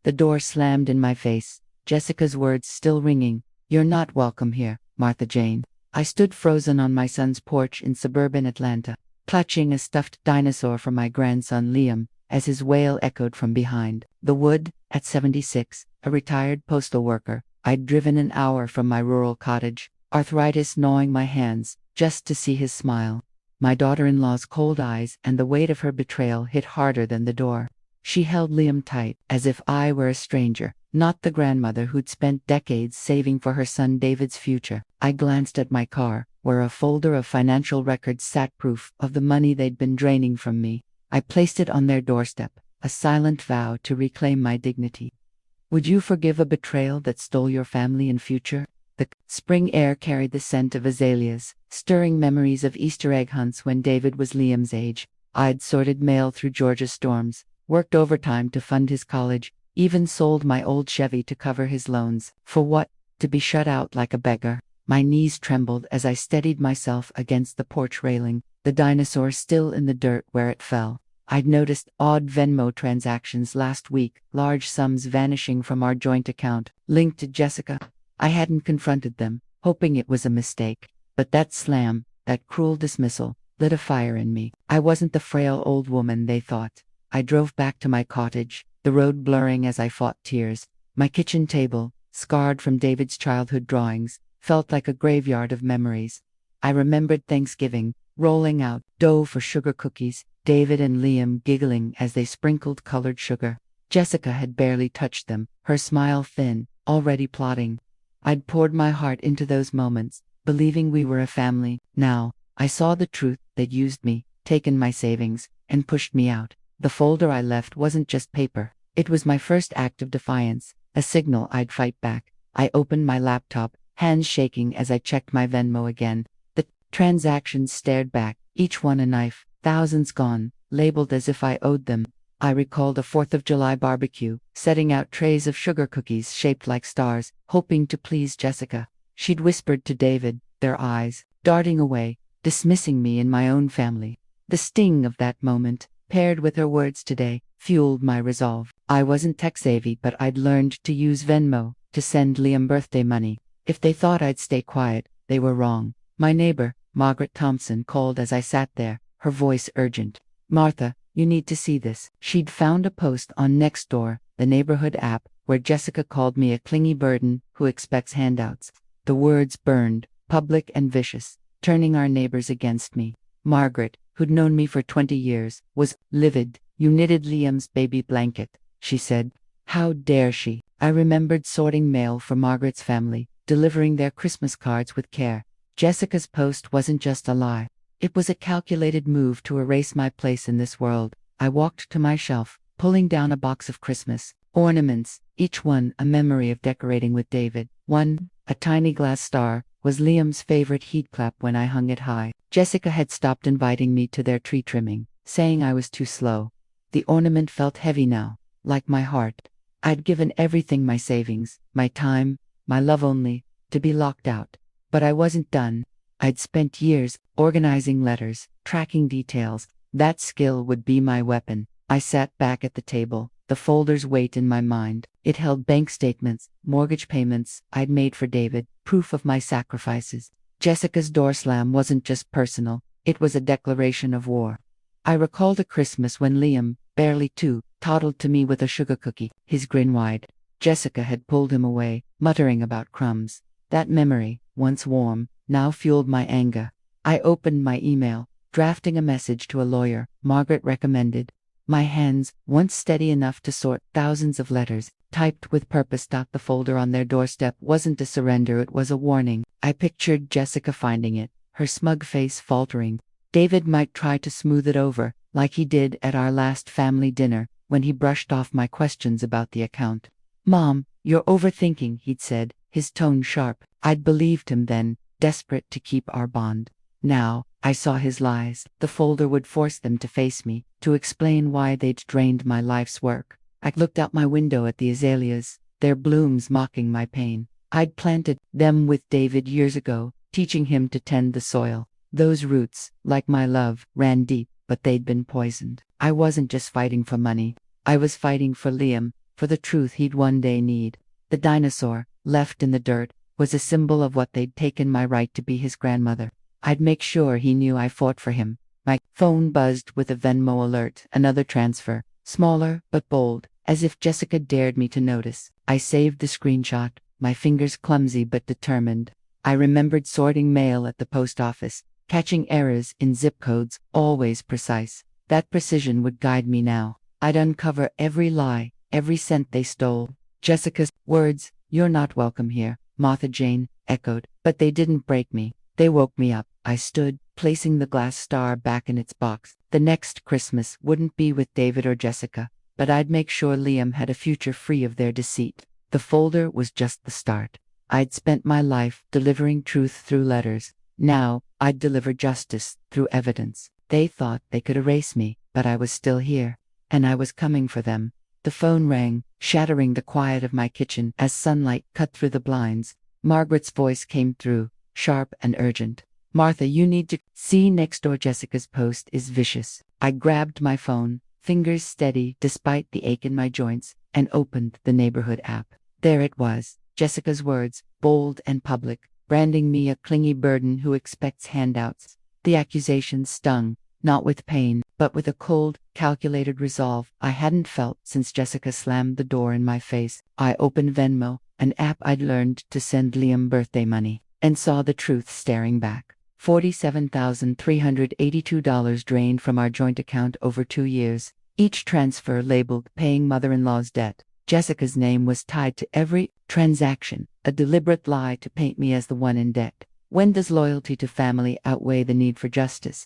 The door slammed in my face, Jessica's words still ringing. "You're not welcome here, Martha Jane." I stood frozen on my son's porch in suburban Atlanta, clutching a stuffed dinosaur for my grandson Liam, as his wail echoed from behind. The Wood, at 76, a retired postal worker, I'd driven an hour from my rural cottage, arthritis gnawing my hands, just to see his smile. My daughter-in-law's cold eyes and the weight of her betrayal hit harder than the door. She held Liam tight, as if I were a stranger, not the grandmother who'd spent decades saving for her son David's future. I glanced at my car, where a folder of financial records sat proof of the money they'd been draining from me. I placed it on their doorstep, a silent vow to reclaim my dignity. "Would you forgive a betrayal that stole your family and future?" The spring air carried the scent of azaleas, stirring memories of Easter egg hunts when David was Liam's age. I'd sorted mail through Georgia's storms, worked overtime to fund his college, even sold my old Chevy to cover his loans. For what? To be shut out like a beggar. My knees trembled as I steadied myself against the porch railing, the dinosaur still in the dirt where it fell. I'd noticed odd Venmo transactions last week, large sums vanishing from our joint account, linked to Jessica. I hadn't confronted them, hoping it was a mistake. But that slam, that cruel dismissal, lit a fire in me. I wasn't the frail old woman they thought. I drove back to my cottage, the road blurring as I fought tears. My kitchen table, scarred from David's childhood drawings, felt like a graveyard of memories. I remembered Thanksgiving, rolling out dough for sugar cookies, David and Liam giggling as they sprinkled colored sugar. Jessica had barely touched them, her smile thin, already plotting. I'd poured my heart into those moments, believing we were a family. Now, I saw the truth. They'd used me, taken my savings, and pushed me out. The folder I left wasn't just paper. It was my first act of defiance, a signal I'd fight back. I opened my laptop, hands shaking as I checked my Venmo again. The transactions stared back, each one a knife, thousands gone, labeled as if I owed them. I recalled a 4th of July barbecue, setting out trays of sugar cookies shaped like stars, hoping to please Jessica. She'd whispered to David, their eyes darting away, dismissing me in my own family. The sting of that moment, paired with her words today, fueled my resolve. I wasn't tech-savvy, but I'd learned to use Venmo to send Liam birthday money. If they thought I'd stay quiet, they were wrong. My neighbor, Margaret Thompson, called as I sat there, her voice urgent. "Martha, you need to see this." She'd found a post on Nextdoor, the neighborhood app, where Jessica called me a clingy burden who expects handouts. The words burned, public and vicious, turning our neighbors against me. Margaret, who'd known me for 20 years, was livid. "You knitted Liam's baby blanket," she said. How dare she? I remembered sorting mail for Margaret's family, delivering their Christmas cards with care. Jessica's post wasn't just a lie. It was a calculated move to erase my place in this world. I walked to my shelf, pulling down a box of Christmas ornaments, each one a memory of decorating with David. One, a tiny glass star, was Liam's favorite heat clap when I hung it high. Jessica had stopped inviting me to their tree trimming, saying I was too slow. The ornament felt heavy now, like my heart. I'd given everything, my savings, my time, my love only, to be locked out. But I wasn't done. I'd spent years organizing letters, tracking details. That skill would be my weapon. I sat back at the table, the folder's weight in my mind. It held bank statements, mortgage payments I'd made for David, proof of my sacrifices. Jessica's door slam wasn't just personal, it was a declaration of war. I recalled a Christmas when Liam, barely 2, toddled to me with a sugar cookie, his grin wide. Jessica had pulled him away, muttering about crumbs. That memory, once warm, now fueled my anger. I opened my email, drafting a message to a lawyer Margaret recommended. My hands, once steady enough to sort thousands of letters, typed with purpose. The folder on their doorstep wasn't a surrender, it was a warning. I pictured Jessica finding it, her smug face faltering. David might try to smooth it over, like he did at our last family dinner, when he brushed off my questions about the account. "Mom, you're overthinking," he'd said, his tone sharp. I'd believed him then, desperate to keep our bond. Now, I saw his lies. The folder would force them to face me, to explain why they'd drained my life's work. I looked out my window at the azaleas, their blooms mocking my pain. I'd planted them with David years ago, teaching him to tend the soil. Those roots, like my love, ran deep, but they'd been poisoned. I wasn't just fighting for money. I was fighting for Liam, for the truth he'd one day need. The dinosaur, left in the dirt, was a symbol of what they'd taken my right to be his grandmother. I'd make sure he knew I fought for him. My phone buzzed with a Venmo alert, another transfer, smaller but bold, as if Jessica dared me to notice. I saved the screenshot, my fingers clumsy but determined. I remembered sorting mail at the post office, catching errors in zip codes, always precise. That precision would guide me now. I'd uncover every lie, every cent they stole. Jessica's words, "You're not welcome here," Martha Jane, echoed, but they didn't break me. They woke me up. I stood, placing the glass star back in its box. The next Christmas wouldn't be with David or Jessica, but I'd make sure Liam had a future free of their deceit. The folder was just the start. I'd spent my life delivering truth through letters. Now, I'd deliver justice through evidence. They thought they could erase me, but I was still here, and I was coming for them. The phone rang, shattering the quiet of my kitchen as sunlight cut through the blinds. Margaret's voice came through, sharp and urgent. "Martha, you need to see next door. Jessica's post is vicious." I grabbed my phone, fingers steady despite the ache in my joints, and opened the neighborhood app. There it was, Jessica's words, bold and public, branding me a clingy burden who expects handouts. The accusations stung, not with pain, but with a cold, calculated resolve I hadn't felt since Jessica slammed the door in my face. I opened Venmo, an app I'd learned to send Liam birthday money, and saw the truth staring back. $47,382 drained from our joint account over 2 years, each transfer labeled "paying mother-in-law's debt." Jessica's name was tied to every transaction, a deliberate lie to paint me as the one in debt. When does loyalty to family outweigh the need for justice?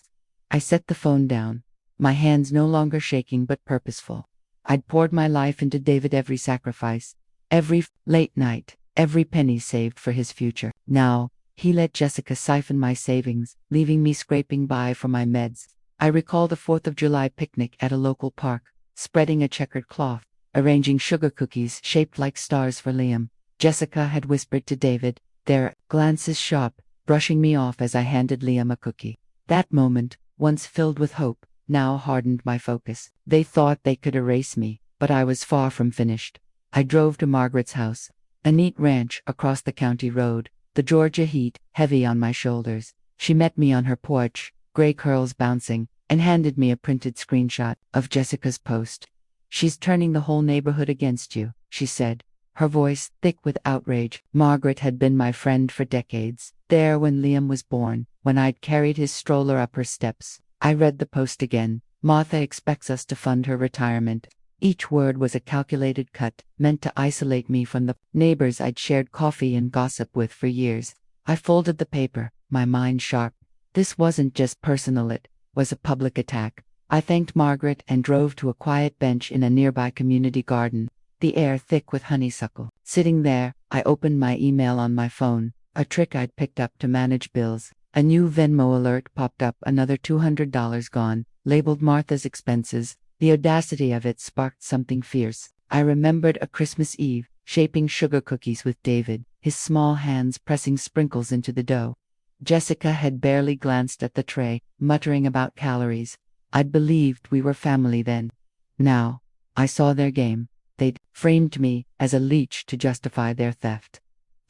I set the phone down, my hands no longer shaking but purposeful. I'd poured my life into David, every sacrifice, every late night, every penny saved for his future. Now, he let Jessica siphon my savings, leaving me scraping by for my meds. I recall the 4th of July picnic at a local park, spreading a checkered cloth, arranging sugar cookies shaped like stars for Liam. Jessica had whispered to David, their glances sharp, brushing me off as I handed Liam a cookie. That moment, once filled with hope, now hardened my focus. They thought they could erase me, but I was far from finished. I drove to Margaret's house, a neat ranch across the county road, the Georgia heat heavy on my shoulders. She met me on her porch, gray curls bouncing, and handed me a printed screenshot of Jessica's post. "She's turning the whole neighborhood against you," she said, her voice thick with outrage. Margaret had been my friend for decades, there when Liam was born, when I'd carried his stroller up her steps. I read the post again. "Martha expects us to fund her retirement." Each word was a calculated cut, meant to isolate me from the neighbors I'd shared coffee and gossip with for years. I folded the paper, my mind sharp. This wasn't just personal, it was a public attack. I thanked Margaret and drove to a quiet bench in a nearby community garden, the air thick with honeysuckle. Sitting there, I opened my email on my phone, a trick I'd picked up to manage bills. A new Venmo alert popped up, another $200 gone, labeled Martha's expenses. The audacity of it sparked something fierce. I remembered a Christmas Eve, shaping sugar cookies with David, his small hands pressing sprinkles into the dough. Jessica had barely glanced at the tray, muttering about calories. I'd believed we were family then. Now, I saw their game. They'd framed me as a leech to justify their theft.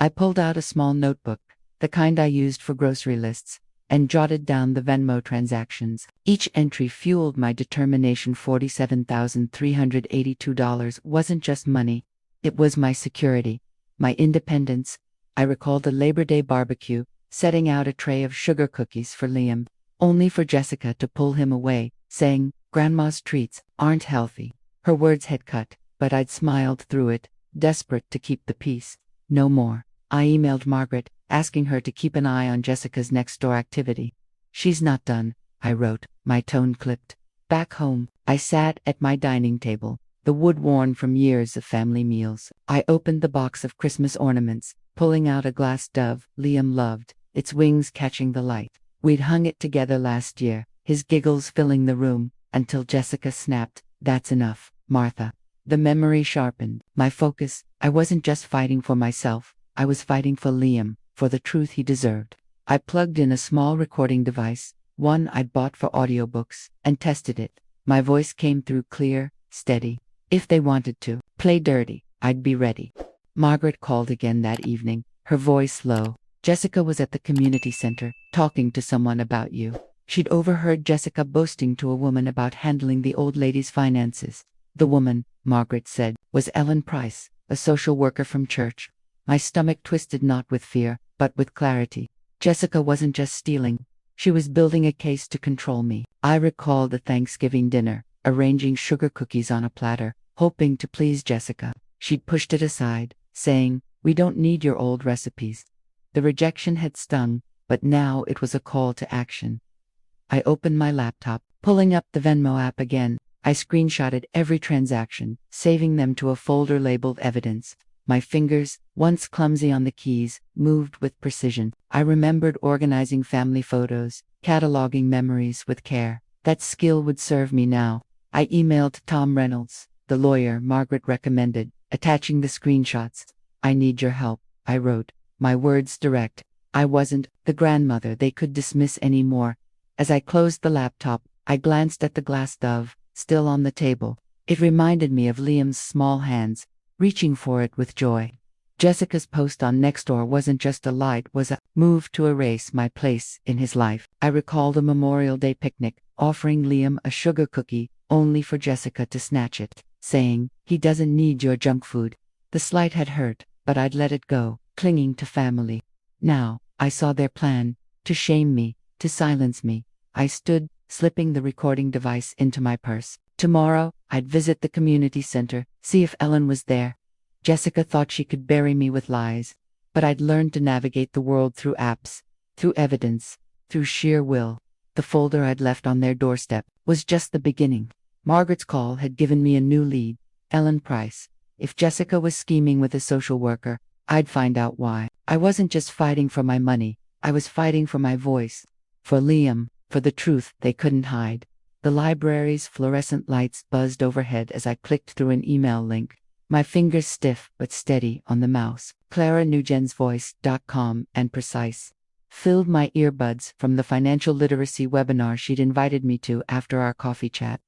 I pulled out a small notebook, the kind I used for grocery lists, and jotted down the Venmo transactions. Each entry fueled my determination. $47,382 wasn't just money. It was my security, my independence. I recalled a Labor Day barbecue, setting out a tray of sugar cookies for Liam, only for Jessica to pull him away, saying, "Grandma's treats aren't healthy." Her words had cut, but I'd smiled through it, desperate to keep the peace. No more. I emailed Margaret, asking her to keep an eye on Jessica's next-door activity. "She's not done," I wrote, my tone clipped. Back home, I sat at my dining table, the wood worn from years of family meals. I opened the box of Christmas ornaments, pulling out a glass dove Liam loved, its wings catching the light. We'd hung it together last year, his giggles filling the room, until Jessica snapped, "That's enough, Martha." The memory sharpened my focus. I wasn't just fighting for myself, I was fighting for Liam, for the truth he deserved. I plugged in a small recording device, one I'd bought for audiobooks, and tested it. My voice came through clear, steady. If they wanted to play dirty, I'd be ready. Margaret called again that evening, her voice low. Jessica was at the community center, talking to someone about you. She'd overheard Jessica boasting to a woman about handling the old lady's finances. The woman, Margaret said, was Ellen Price, a social worker from church. My stomach twisted not with fear, but with clarity. Jessica wasn't just stealing. She was building a case to control me. I recalled the Thanksgiving dinner, arranging sugar cookies on a platter, hoping to please Jessica. She'd pushed it aside, saying, "We don't need your old recipes." The rejection had stung, but now it was a call to action. I opened my laptop, pulling up the Venmo app again. I screenshotted every transaction, saving them to a folder labeled evidence. My fingers, once clumsy on the keys, moved with precision. I remembered organizing family photos, cataloging memories with care. That skill would serve me now. I emailed Tom Reynolds, the lawyer Margaret recommended, attaching the screenshots. "I need your help," I wrote, my words direct. I wasn't the grandmother they could dismiss anymore. As I closed the laptop, I glanced at the glass dove, still on the table. It reminded me of Liam's small hands, reaching for it with joy. Jessica's post on Nextdoor wasn't just a light, was a move to erase my place in his life. I recalled a Memorial Day picnic, offering Liam a sugar cookie, only for Jessica to snatch it, saying, "He doesn't need your junk food." The slight had hurt, but I'd let it go, clinging to family. Now, I saw their plan, to shame me, to silence me. I stood, slipping the recording device into my purse. Tomorrow, I'd visit the community center, see if Ellen was there. Jessica thought she could bury me with lies, but I'd learned to navigate the world through apps, through evidence, through sheer will. The folder I'd left on their doorstep was just the beginning. Margaret's call had given me a new lead. Ellen Price. If Jessica was scheming with a social worker, I'd find out why. I wasn't just fighting for my money, I was fighting for my voice. For Liam, for the truth they couldn't hide. The library's fluorescent lights buzzed overhead as I clicked through an email link. My fingers stiff but steady on the mouse. ClaraNugensVoice.com and precise. Filled my earbuds from the financial literacy webinar she'd invited me to after our coffee chat.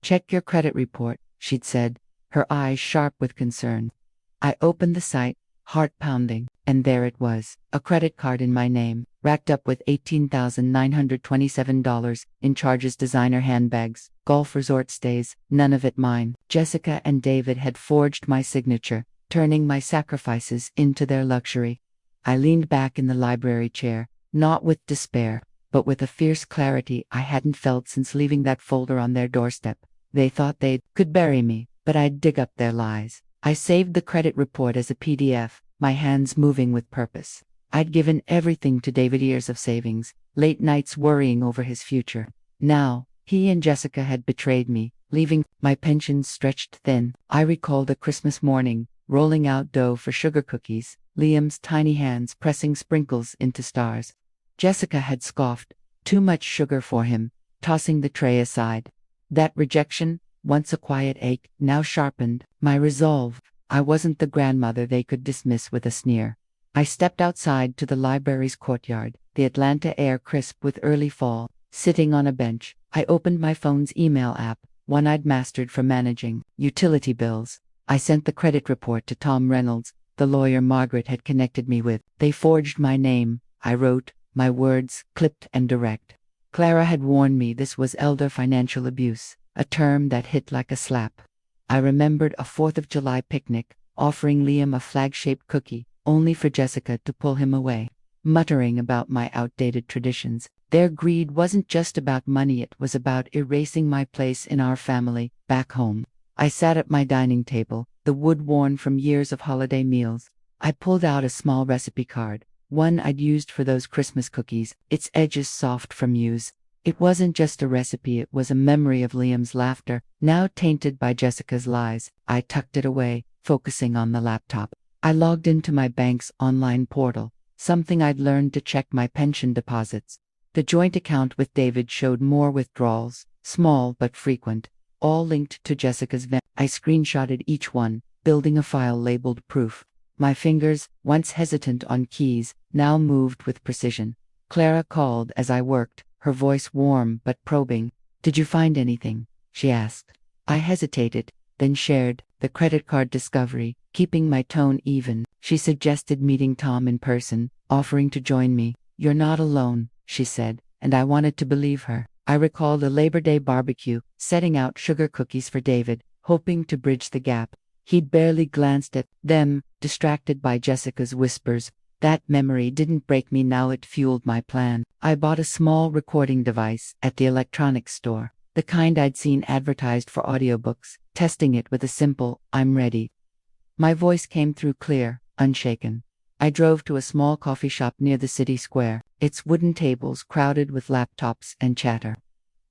"Check your credit report," she'd said, her eyes sharp with concern. I opened the site, heart pounding, and there it was, a credit card in my name, racked up with $18,927 in charges, designer handbags, golf resort stays, none of it mine. Jessica and David had forged my signature, turning my sacrifices into their luxury. I leaned back in the library chair, not with despair, but with a fierce clarity I hadn't felt since leaving that folder on their doorstep. They thought they could bury me, but I'd dig up their lies. I saved the credit report as a PDF, my hands moving with purpose. I'd given everything to David, years of savings, late nights worrying over his future. Now, he and Jessica had betrayed me, leaving my pension stretched thin. I recalled a Christmas morning, rolling out dough for sugar cookies, Liam's tiny hands pressing sprinkles into stars. Jessica had scoffed, too much sugar for him, tossing the tray aside. That rejection, once a quiet ache, now sharpened my resolve. I wasn't the grandmother they could dismiss with a sneer. I stepped outside to the library's courtyard, the Atlanta air crisp with early fall. Sitting on a bench, I opened my phone's email app, one I'd mastered for managing utility bills. I sent the credit report to Tom Reynolds, the lawyer Margaret had connected me with. "They forged my name," I wrote, my words clipped and direct. Clara had warned me this was elder financial abuse, a term that hit like a slap. I remembered a 4th of July picnic, offering Liam a flag-shaped cookie, only for Jessica to pull him away, muttering about my outdated traditions. Their greed wasn't just about money, it was about erasing my place in our family, back home. I sat at my dining table, the wood worn from years of holiday meals. I pulled out a small recipe card, one I'd used for those Christmas cookies, its edges soft from use. It wasn't just a recipe, it was a memory of Liam's laughter, now tainted by Jessica's lies. I tucked it away, focusing on the laptop. I logged into my bank's online portal, something I'd learned to check my pension deposits. The joint account with David showed more withdrawals, small but frequent, all linked to Jessica's Venmo. I screenshotted each one, building a file labeled proof. My fingers, once hesitant on keys, now moved with precision. Clara called as I worked, her voice warm but probing. "Did you find anything?" she asked. I hesitated, then shared the credit card discovery, keeping my tone even. She suggested meeting Tom in person, offering to join me. "You're not alone," she said, and I wanted to believe her. I recalled a Labor Day barbecue, setting out sugar cookies for David, hoping to bridge the gap. He'd barely glanced at them, distracted by Jessica's whispers. That memory didn't break me now, it fueled my plan. I bought a small recording device at the electronics store, the kind I'd seen advertised for audiobooks, testing it with a simple, "I'm ready." My voice came through clear, unshaken. I drove to a small coffee shop near the city square, its wooden tables crowded with laptops and chatter.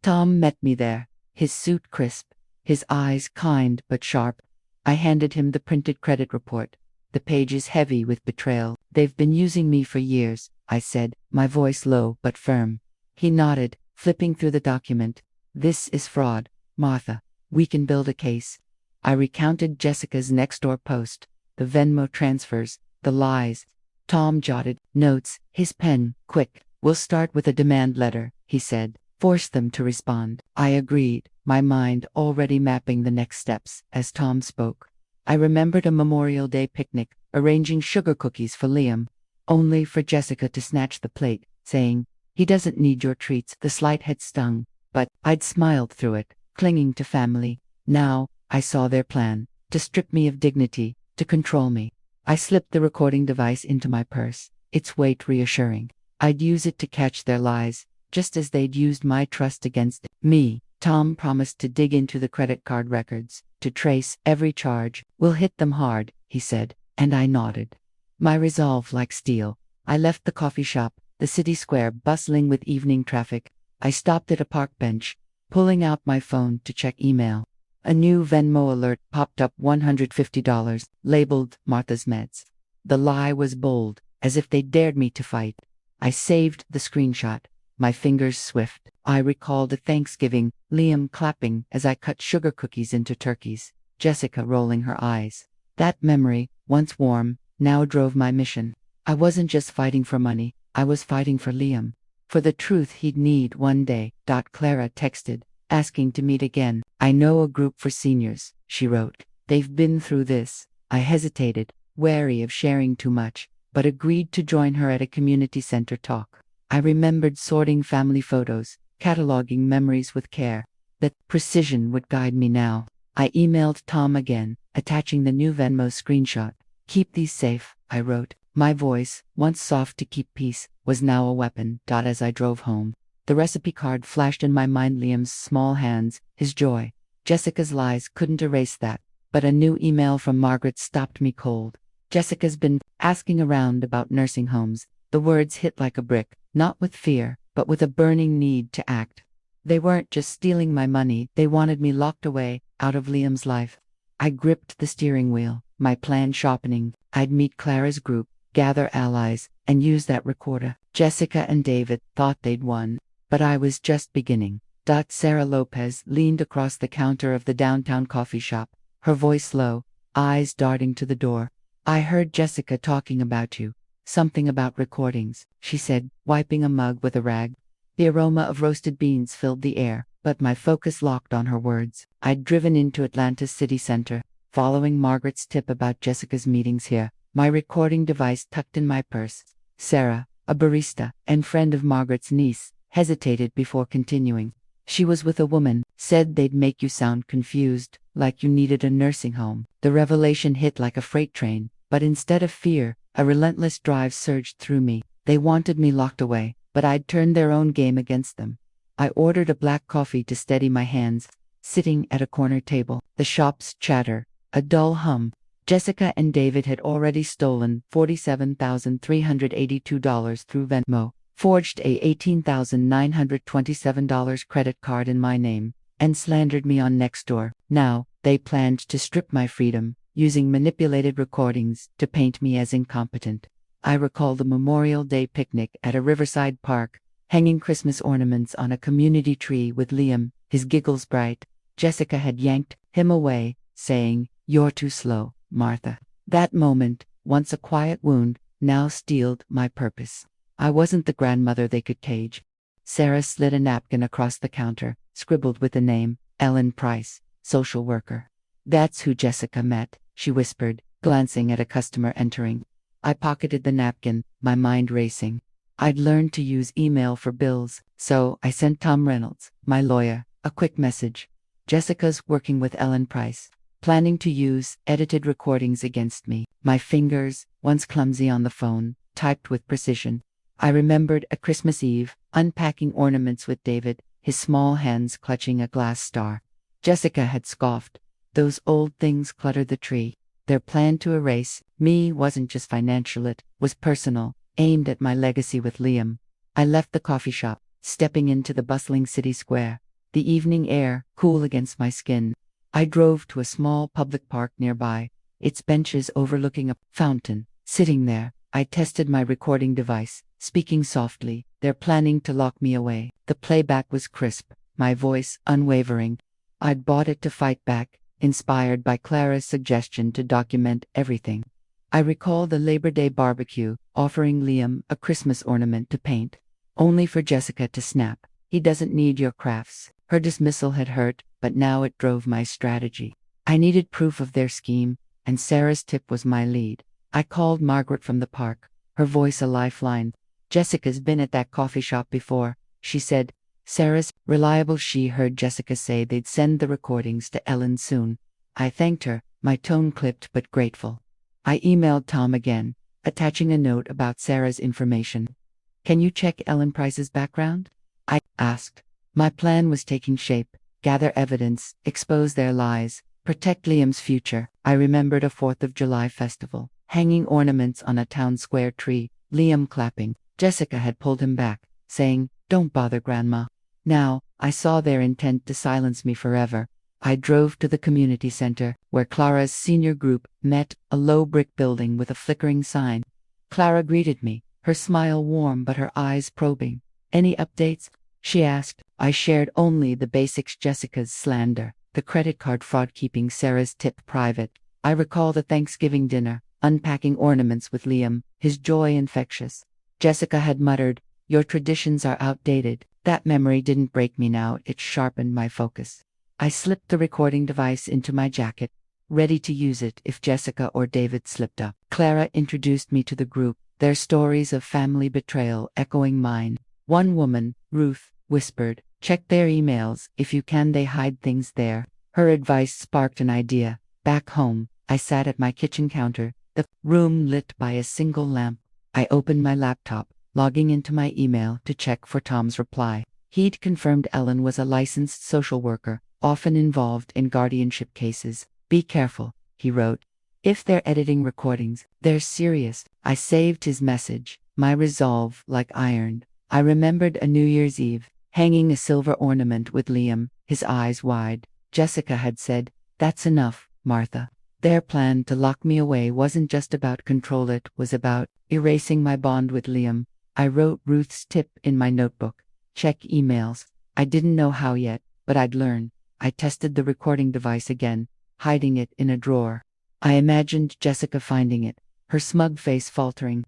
Tom met me there, his suit crisp, his eyes kind but sharp. I handed him the printed credit report, the pages heavy with betrayal. "They've been using me for years," I said, my voice low but firm. He nodded, flipping through the document. "This is fraud, Martha. We can build a case." I recounted Jessica's Nextdoor post, the Venmo transfers, the lies. Tom jotted notes, his pen quick. "We'll start with a demand letter," he said. "Force them to respond." I agreed, my mind already mapping the next steps as Tom spoke. I remembered a Memorial Day picnic, arranging sugar cookies for Liam, only for Jessica to snatch the plate, saying, "He doesn't need your treats." The slight had stung, but I'd smiled through it, clinging to family. Now, I saw their plan, to strip me of dignity, to control me. I slipped the recording device into my purse, its weight reassuring. I'd use it to catch their lies, just as they'd used my trust against me. Tom promised to dig into the credit card records, to trace every charge. "We'll hit them hard," he said, and I nodded. My resolve like steel. I left the coffee shop, the city square bustling with evening traffic. I stopped at a park bench, pulling out my phone to check email. A new Venmo alert popped up, $150, labeled Martha's Meds. The lie was bold, as if they dared me to fight. I saved the screenshot, my fingers swift. I recalled a Thanksgiving, Liam clapping as I cut sugar cookies into turkeys, Jessica rolling her eyes. That memory, once warm, now drove my mission. I wasn't just fighting for money, I was fighting for Liam, for the truth he'd need one day. Clara texted, asking to meet again. "I know a group for seniors," she wrote. "They've been through this." I hesitated, wary of sharing too much, but agreed to join her at a community center talk. I remembered sorting family photos, cataloging memories with care. That precision would guide me now. I emailed Tom again, attaching the new Venmo screenshot. "Keep these safe," I wrote. My voice, once soft to keep peace, was now a weapon. As I drove home, the recipe card flashed in my mind, Liam's small hands, his joy. Jessica's lies couldn't erase that, but a new email from Margaret stopped me cold. "Jessica's been asking around about nursing homes." The words hit like a brick, not with fear, but with a burning need to act. They weren't just stealing my money, they wanted me locked away, out of Liam's life. I gripped the steering wheel, my plan sharpening. I'd meet Clara's group, gather allies, and use that recorder. Jessica and David thought they'd won, but I was just beginning. Sarah Lopez leaned across the counter of the downtown coffee shop, her voice low, eyes darting to the door. "I heard Jessica talking about you. Something about recordings," she said, wiping a mug with a rag. The aroma of roasted beans filled the air, but my focus locked on her words. I'd driven into Atlanta's city center, following Margaret's tip about Jessica's meetings here, my recording device tucked in my purse. Sarah, a barista and friend of Margaret's niece, hesitated before continuing. "She was with a woman, said they'd make you sound confused, like you needed a nursing home." The revelation hit like a freight train, but instead of fear, a relentless drive surged through me. They wanted me locked away, but I'd turned their own game against them. I ordered a black coffee to steady my hands, sitting at a corner table. The shop's chatter, a dull hum. Jessica and David had already stolen $47,382 through Venmo, forged a $18,927 credit card in my name, and slandered me on Nextdoor. Now, they planned to strip my freedom, using manipulated recordings to paint me as incompetent. I recall the Memorial Day picnic at a riverside park, hanging Christmas ornaments on a community tree with Liam, his giggles bright. Jessica had yanked him away, saying, "You're too slow, Martha." That moment, once a quiet wound, now steeled my purpose. I wasn't the grandmother they could cage. Sarah slid a napkin across the counter, scribbled with the name, Ellen Price, social worker. That's who Jessica met, she whispered, glancing at a customer entering. I pocketed the napkin, my mind racing. I'd learned to use email for bills, so I sent Tom Reynolds, my lawyer, a quick message. Jessica's working with Ellen Price, planning to use edited recordings against me. My fingers, once clumsy on the phone, typed with precision. I remembered a Christmas Eve, unpacking ornaments with David, his small hands clutching a glass star. Jessica had scoffed. Those old things cluttered the tree. Their plan to erase me wasn't just financial, it was personal, aimed at my legacy with Liam. I left the coffee shop, stepping into the bustling city square, the evening air cool against my skin. I drove to a small public park nearby, its benches overlooking a fountain. Sitting there, I tested my recording device, speaking softly. They're planning to lock me away. The playback was crisp, my voice unwavering. I'd bought it to fight back, inspired by Clara's suggestion to document everything. I recall the Labor Day barbecue, offering Liam a Christmas ornament to paint, only for Jessica to snap. He doesn't need your crafts. Her dismissal had hurt, but now it drove my strategy. I needed proof of their scheme, and Sarah's tip was my lead. I called Margaret from the park, her voice a lifeline. Jessica's been at that coffee shop before, she said. Sarah's reliable. She heard Jessica say they'd send the recordings to Ellen soon. I thanked her, my tone clipped but grateful. I emailed Tom again, attaching a note about Sarah's information. Can you check Ellen Price's background? I asked. My plan was taking shape: gather evidence, expose their lies, protect Liam's future. I remembered a 4th of July festival, hanging ornaments on a town square tree, Liam clapping. Jessica had pulled him back, saying, "Don't bother Grandma." Now, I saw their intent to silence me forever. I drove to the community center, where Clara's senior group met, a low brick building with a flickering sign. Clara greeted me, her smile warm but her eyes probing. "Any updates?" she asked. I shared only the basics: Jessica's slander, the credit card fraud, keeping Sarah's tip private. I recall the Thanksgiving dinner, unpacking ornaments with Liam, his joy infectious. Jessica had muttered, "Your traditions are outdated." That memory didn't break me now, it sharpened my focus. I slipped the recording device into my jacket, ready to use it if Jessica or David slipped up. Clara introduced me to the group, their stories of family betrayal echoing mine. One woman, Ruth, whispered, "Check their emails, if you can, they hide things there." Her advice sparked an idea. Back home, I sat at my kitchen counter, the room lit by a single lamp. I opened my laptop, logging into my email to check for Tom's reply. He'd confirmed Ellen was a licensed social worker, often involved in guardianship cases. "Be careful," he wrote. "If they're editing recordings, they're serious." I saved his message, my resolve like iron. I remembered a New Year's Eve, hanging a silver ornament with Liam, his eyes wide. Jessica had said, "That's enough, Martha." Their plan to lock me away wasn't just about control, it was about erasing my bond with Liam. I wrote Ruth's tip in my notebook. Check emails. I didn't know how yet, but I'd learn. I tested the recording device again, hiding it in a drawer. I imagined Jessica finding it, her smug face faltering.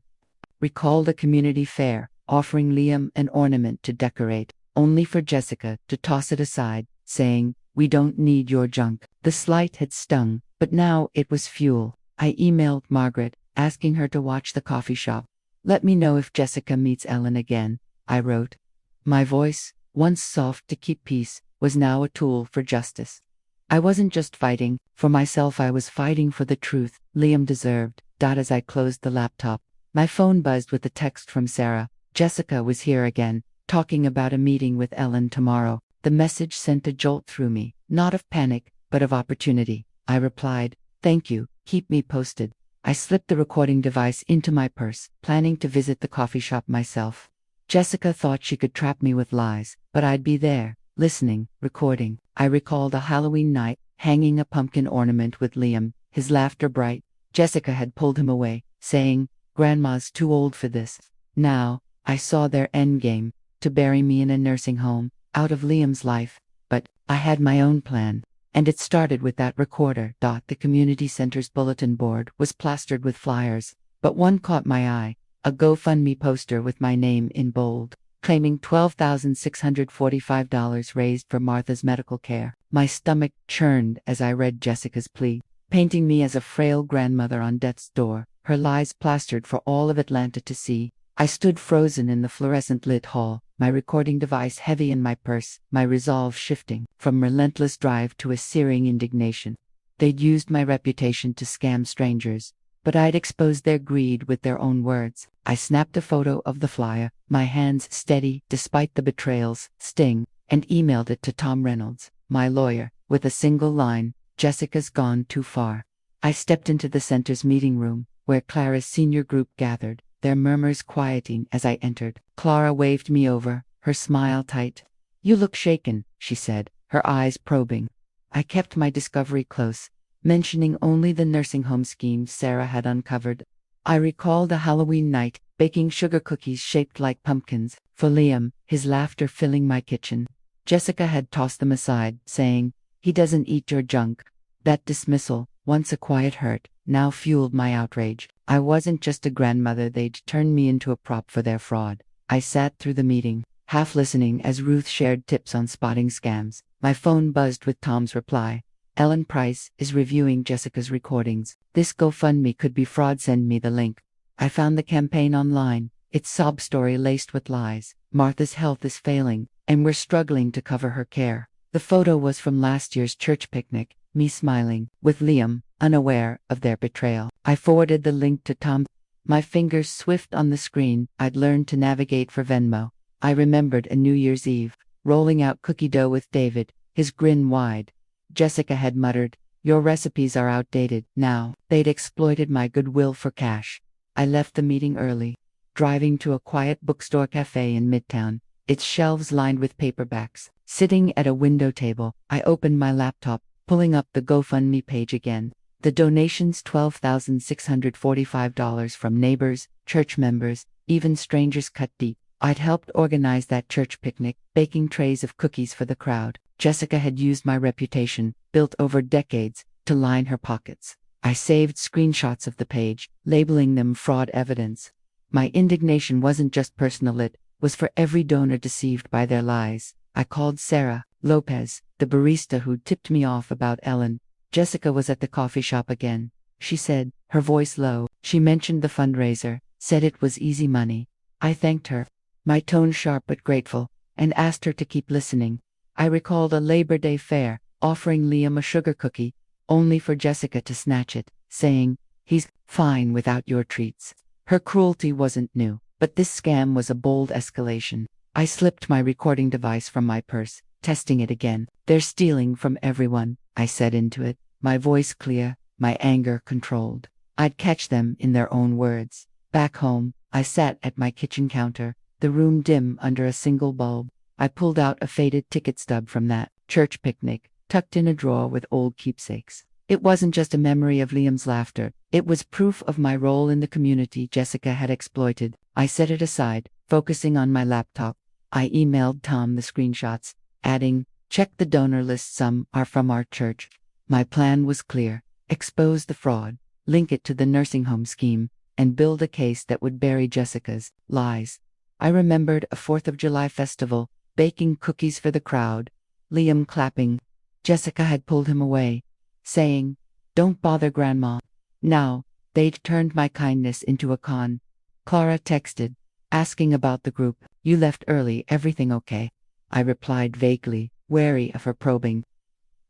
Recalled a community fair, offering Liam an ornament to decorate, only for Jessica to toss it aside, saying, "We don't need your junk." The slight had stung, but now it was fuel. I emailed Margaret, asking her to watch the coffee shop. "Let me know if Jessica meets Ellen again," I wrote. My voice, once soft to keep peace, was now a tool for justice. I wasn't just fighting for myself, I was fighting for the truth Liam deserved. As I closed the laptop, my phone buzzed with a text from Sarah. Jessica was here again, talking about a meeting with Ellen tomorrow. The message sent a jolt through me, not of panic, but of opportunity. I replied, "Thank you, keep me posted." I slipped the recording device into my purse, planning to visit the coffee shop myself. Jessica thought she could trap me with lies, but I'd be there, listening, recording. I recalled a Halloween night, hanging a pumpkin ornament with Liam, his laughter bright. Jessica had pulled him away, saying, "Grandma's too old for this." Now, I saw their endgame, to bury me in a nursing home, out of Liam's life. But I had my own plan. And it started with that recorder. The community center's bulletin board was plastered with flyers, but one caught my eye, a GoFundMe poster with my name in bold. claiming $12,645 raised for Martha's medical care. My stomach churned as I read Jessica's plea, painting me as a frail grandmother on death's door, her lies plastered for all of Atlanta to see. I stood frozen in the fluorescent-lit hall, my recording device heavy in my purse, my resolve shifting from relentless drive to a searing indignation. They'd used my reputation to scam strangers, but I'd exposed their greed with their own words. I snapped a photo of the flyer, my hands steady despite the betrayal's sting, and emailed it to Tom Reynolds, my lawyer, with a single line, "Jessica's gone too far." I stepped into the center's meeting room, where Clara's senior group gathered, their murmurs quieting as I entered. Clara waved me over, her smile tight. "You look shaken," she said, her eyes probing. I kept my discovery close, mentioning only the nursing home scheme Sarah had uncovered. I recalled a Halloween night, baking sugar cookies shaped like pumpkins for Liam, his laughter filling my kitchen. Jessica had tossed them aside, saying, "He doesn't eat your junk." That dismissal, once a quiet hurt, now fueled my outrage. I wasn't just a grandmother, they'd turned me into a prop for their fraud. I sat through the meeting, half listening as Ruth shared tips on spotting scams. My phone buzzed with Tom's reply. "Ellen Price is reviewing Jessica's recordings. This GoFundMe could be fraud. Send me the link." I found the campaign online, its sob story laced with lies. Martha's health is failing, and we're struggling to cover her care. The photo was from last year's church picnic, me smiling, with Liam, unaware of their betrayal. I forwarded the link to Tom. My fingers swift on the screen. I'd learned to navigate for Venmo. I remembered a New Year's Eve, rolling out cookie dough with David, his grin wide. Jessica had muttered, "Your recipes are outdated now." They'd exploited my goodwill for cash. I left the meeting early, driving to a quiet bookstore cafe in Midtown, its shelves lined with paperbacks. Sitting at a window table, I opened my laptop, pulling up the GoFundMe page again. The donations, $12,645 from neighbors, church members, even strangers, cut deep. I'd helped organize that church picnic, baking trays of cookies for the crowd. Jessica had used my reputation, built over decades, to line her pockets. I saved screenshots of the page, labeling them fraud evidence. My indignation wasn't just personal, it was for every donor deceived by their lies. I called Sarah Lopez, the barista who tipped me off about Ellen. Jessica was at the coffee shop again, she said, her voice low. She mentioned the fundraiser, said it was easy money. I thanked her, my tone sharp but grateful, and asked her to keep listening. I recalled a Labor Day fare, offering Liam a sugar cookie, only for Jessica to snatch it, saying, "He's fine without your treats." Her cruelty wasn't new, but this scam was a bold escalation. I slipped my recording device from my purse, testing it again. "They're stealing from everyone," I said into it, my voice clear, my anger controlled. I'd catch them in their own words. Back home, I sat at my kitchen counter, the room dim under a single bulb. I pulled out a faded ticket stub from that church picnic, tucked in a drawer with old keepsakes. It wasn't just a memory of Liam's laughter, it was proof of my role in the community Jessica had exploited. I set it aside, focusing on my laptop. I emailed Tom the screenshots, adding, "Check the donor list, some are from our church." My plan was clear: expose the fraud, link it to the nursing home scheme, and build a case that would bury Jessica's lies. I remembered a 4th of July festival, baking cookies for the crowd, Liam clapping. Jessica had pulled him away, saying, "Don't bother Grandma." Now, they'd turned my kindness into a con. Clara texted, asking about the group. "You left early, everything okay?" I replied vaguely, wary of her probing.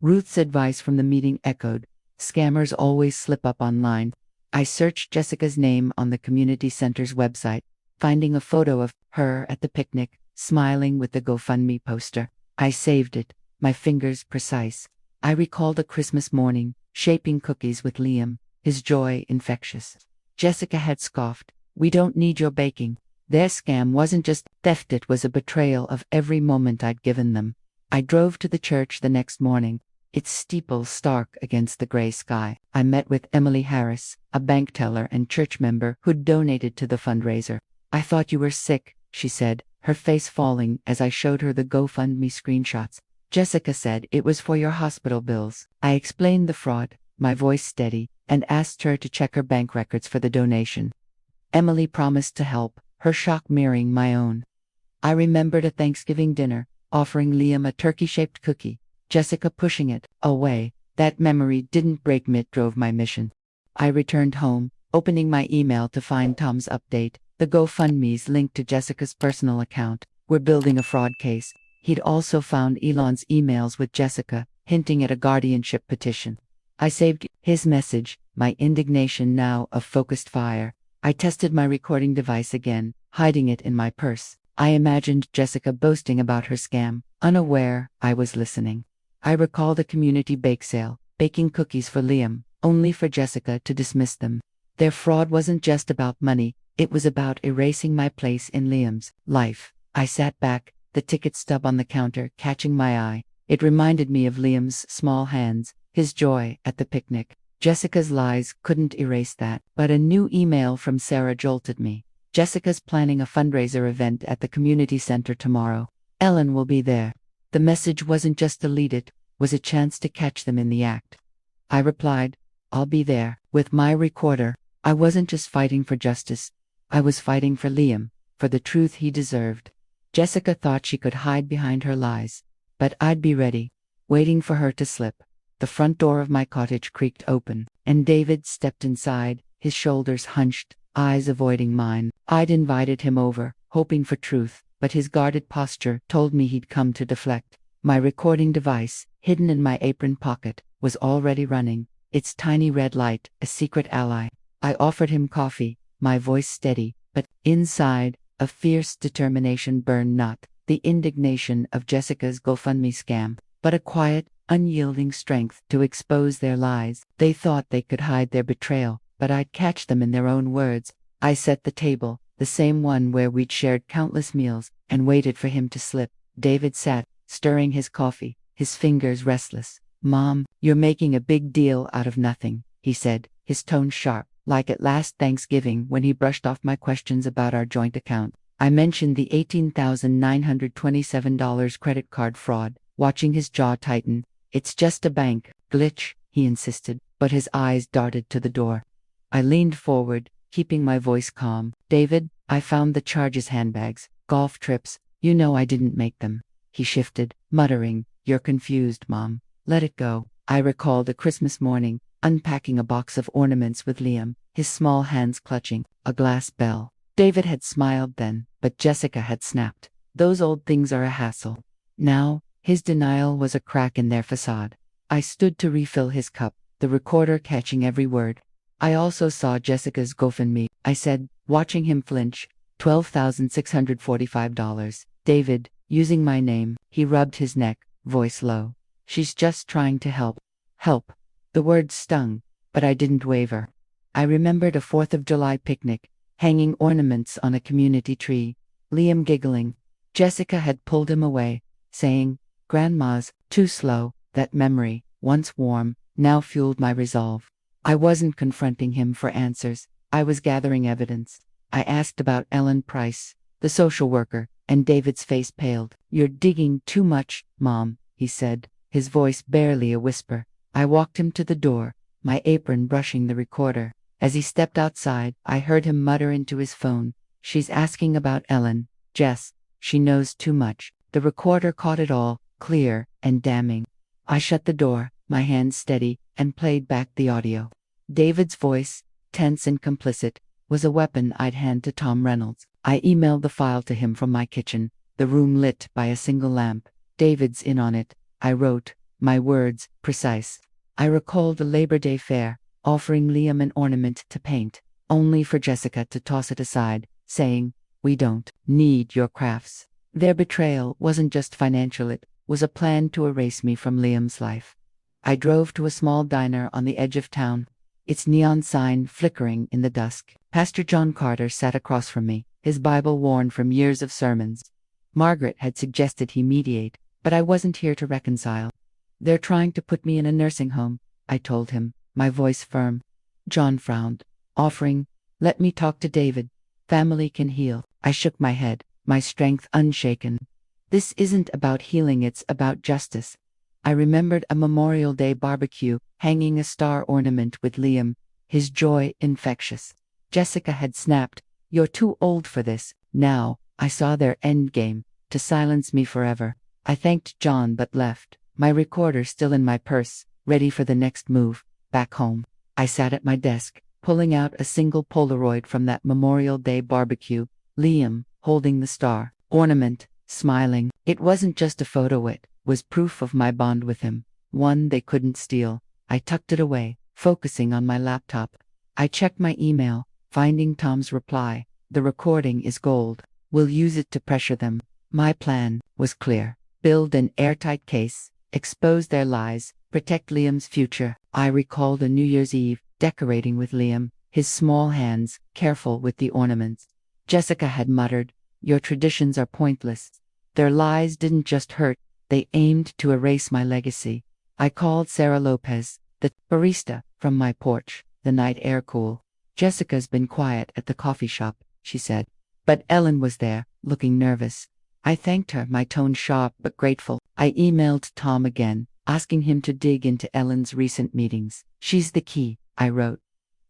Ruth's advice from the meeting echoed, "Scammers always slip up online." I searched Jessica's name on the community center's website, finding a photo of her at the picnic, smiling with the GoFundMe poster. I saved it, my fingers precise. I recalled a Christmas morning, shaping cookies with Liam, his joy infectious. Jessica had scoffed, "We don't need your baking." Their scam wasn't just theft, it was a betrayal of every moment I'd given them. I drove to the church the next morning, its steeple stark against the gray sky. I met with Emily Harris, a bank teller and church member who'd donated to the fundraiser. "I thought you were sick," she said, her face falling as I showed her the GoFundMe screenshots. "Jessica said it was for your hospital bills." I explained the fraud, my voice steady, and asked her to check her bank records for the donation. Emily promised to help, her shock mirroring my own. I remembered a Thanksgiving dinner, offering Liam a turkey-shaped cookie, Jessica pushing it away. That memory didn't break me, it drove my mission. I returned home, opening my email to find Tom's update. The GoFundMe's linked to Jessica's personal account. We're building a fraud case. He'd also found Elon's emails with Jessica, hinting at a guardianship petition. I saved his message, my indignation now a focused fire. I tested my recording device again, hiding it in my purse. I imagined Jessica boasting about her scam, unaware I was listening. I recalled a community bake sale, baking cookies for Liam, only for Jessica to dismiss them. Their fraud wasn't just about money, it was about erasing my place in Liam's life. I sat back, the ticket stub on the counter catching my eye. It reminded me of Liam's small hands, his joy at the picnic. Jessica's lies couldn't erase that, but a new email from Sarah jolted me. Jessica's planning a fundraiser event at the community center tomorrow. Ellen will be there. The message wasn't just deleted, was a chance to catch them in the act. I replied, I'll be there. With my recorder, I wasn't just fighting for justice. I was fighting for Liam, for the truth he deserved. Jessica thought she could hide behind her lies, but I'd be ready, waiting for her to slip. The front door of my cottage creaked open, and David stepped inside, his shoulders hunched, eyes avoiding mine. I'd invited him over, hoping for truth, but his guarded posture told me he'd come to deflect. My recording device, hidden in my apron pocket, was already running, its tiny red light a secret ally. I offered him coffee, my voice steady, but inside, a fierce determination burned, not the indignation of Jessica's GoFundMe scam, but a quiet, unyielding strength to expose their lies. They thought they could hide their betrayal, but I'd catch them in their own words. I set the table, the same one where we'd shared countless meals, and waited for him to slip. David sat, stirring his coffee, his fingers restless. Mom, you're making a big deal out of nothing, he said, his tone sharp, like at last Thanksgiving when he brushed off my questions about our joint account. I mentioned the $18,927 credit card fraud, watching his jaw tighten. It's just a bank glitch, he insisted, but his eyes darted to the door. I leaned forward, keeping my voice calm. David, I found the charges handbags, golf trips, you know I didn't make them. He shifted, muttering, You're confused, Mom. Let it go. I recalled a Christmas morning, unpacking a box of ornaments with Liam, his small hands clutching a glass bell. David had smiled then, but Jessica had snapped. Those old things are a hassle. Now, his denial was a crack in their facade. I stood to refill his cup, the recorder catching every word. I also saw Jessica's GoFundMe, I said, watching him flinch. $12,645. David, using my name, he rubbed his neck, voice low. She's just trying to help. Help. The words stung, but I didn't waver. I remembered a 4th of July picnic, hanging ornaments on a community tree. Liam giggling. Jessica had pulled him away, saying, Grandma's too slow. That memory, once warm, now fueled my resolve. I wasn't confronting him for answers. I was gathering evidence. I asked about Ellen Price, the social worker, and David's face paled. You're digging too much, Mom, he said, his voice barely a whisper. I walked him to the door, my apron brushing the recorder. As he stepped outside, I heard him mutter into his phone, She's asking about Ellen. Jess, she knows too much. The recorder caught it all, clear and damning. I shut the door, my hands steady, and played back the audio. David's voice, tense and complicit, was a weapon I'd hand to Tom Reynolds. I emailed the file to him from my kitchen, the room lit by a single lamp. David's in on it, I wrote, my words precise. I recalled the Labor Day fair, offering Liam an ornament to paint, only for Jessica to toss it aside, saying, We don't need your crafts. Their betrayal wasn't just financial, it was a plan to erase me from Liam's life. I drove to a small diner on the edge of town, its neon sign flickering in the dusk. Pastor John Carter sat across from me, his Bible worn from years of sermons. Margaret had suggested he mediate, but I wasn't here to reconcile. They're trying to put me in a nursing home, I told him, my voice firm. John frowned, offering, Let me talk to David. Family can heal. I shook my head, my strength unshaken. This isn't about healing, it's about justice. I remembered a Memorial Day barbecue, hanging a star ornament with Liam, his joy infectious. Jessica had snapped, You're too old for this. Now, I saw their endgame, to silence me forever. I thanked John but left, my recorder still in my purse, ready for the next move, back home. I sat at my desk, pulling out a single Polaroid from that Memorial Day barbecue, Liam, holding the star ornament, smiling. It wasn't just a photo, it was proof of my bond with him, one they couldn't steal. I tucked it away, focusing on my laptop. I checked my email, finding Tom's reply. The recording is gold. We'll use it to pressure them. My plan was clear. Build an airtight case, expose their lies, protect Liam's future. I recalled a New Year's Eve, decorating with Liam, his small hands, careful with the ornaments. Jessica had muttered, "Your traditions are pointless." Their lies didn't just hurt, they aimed to erase my legacy. I called Sarah Lopez, the barista, from my porch, the night air cool. "Jessica's been quiet at the coffee shop," she said. But Ellen was there, looking nervous. I thanked her, my tone sharp but grateful. I emailed Tom again, asking him to dig into Ellen's recent meetings. "She's the key," I wrote.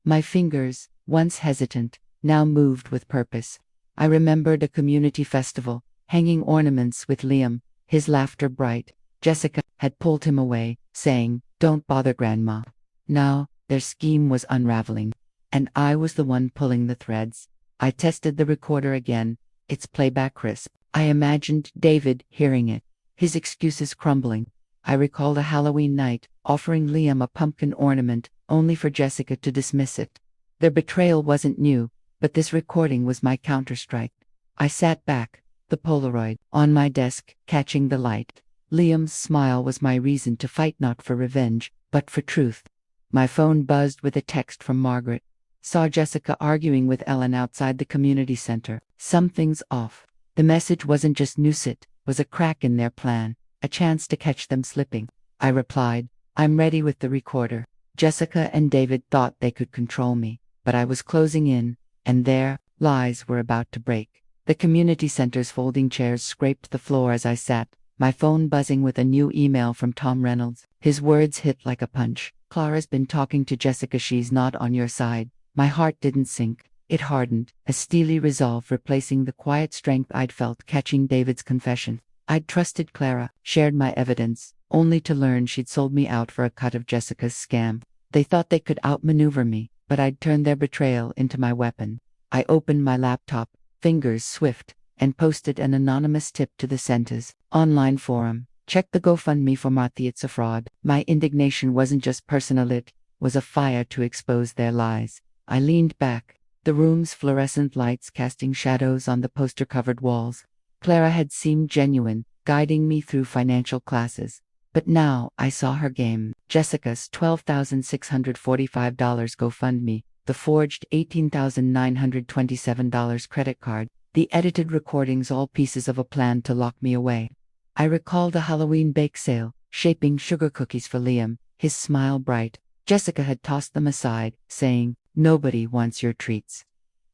My fingers, once hesitant, now moved with purpose. I remembered a community festival, hanging ornaments with Liam, his laughter bright. Jessica had pulled him away, saying, "Don't bother Grandma." Now, their scheme was unraveling, and I was the one pulling the threads. I tested the recorder again, its playback crisp. I imagined David hearing it, his excuses crumbling. I recalled a Halloween night, offering Liam a pumpkin ornament, only for Jessica to dismiss it. Their betrayal wasn't new, but this recording was my counterstrike. I sat back, the Polaroid on my desk, catching the light. Liam's smile was my reason to fight, not for revenge, but for truth. My phone buzzed with a text from Margaret. "Saw Jessica arguing with Ellen outside the community center. Something's off." The message wasn't just news, it was a crack in their plan, a chance to catch them slipping. I replied, "I'm ready with the recorder." Jessica and David thought they could control me, but I was closing in, and their lies were about to break. The community center's folding chairs scraped the floor as I sat, my phone buzzing with a new email from Tom Reynolds. His words hit like a punch. "Clara's been talking to Jessica, she's not on your side." My heart didn't sink, it hardened, a steely resolve replacing the quiet strength I'd felt catching David's confession. I'd trusted Clara, shared my evidence, only to learn she'd sold me out for a cut of Jessica's scam. They thought they could outmaneuver me, but I'd turned their betrayal into my weapon. I opened my laptop, fingers swift, and posted an anonymous tip to the center's online forum. "Check the GoFundMe for Martha, it's a fraud." My indignation wasn't just personal, it was a fire to expose their lies. I leaned back, the room's fluorescent lights casting shadows on the poster-covered walls. Clara had seemed genuine, guiding me through financial classes. But now I saw her game. Jessica's $12,645 GoFundMe, the forged $18,927 credit card, the edited recordings, all pieces of a plan to lock me away. I recalled a Halloween bake sale, shaping sugar cookies for Liam, his smile bright. Jessica had tossed them aside, saying, "Nobody wants your treats."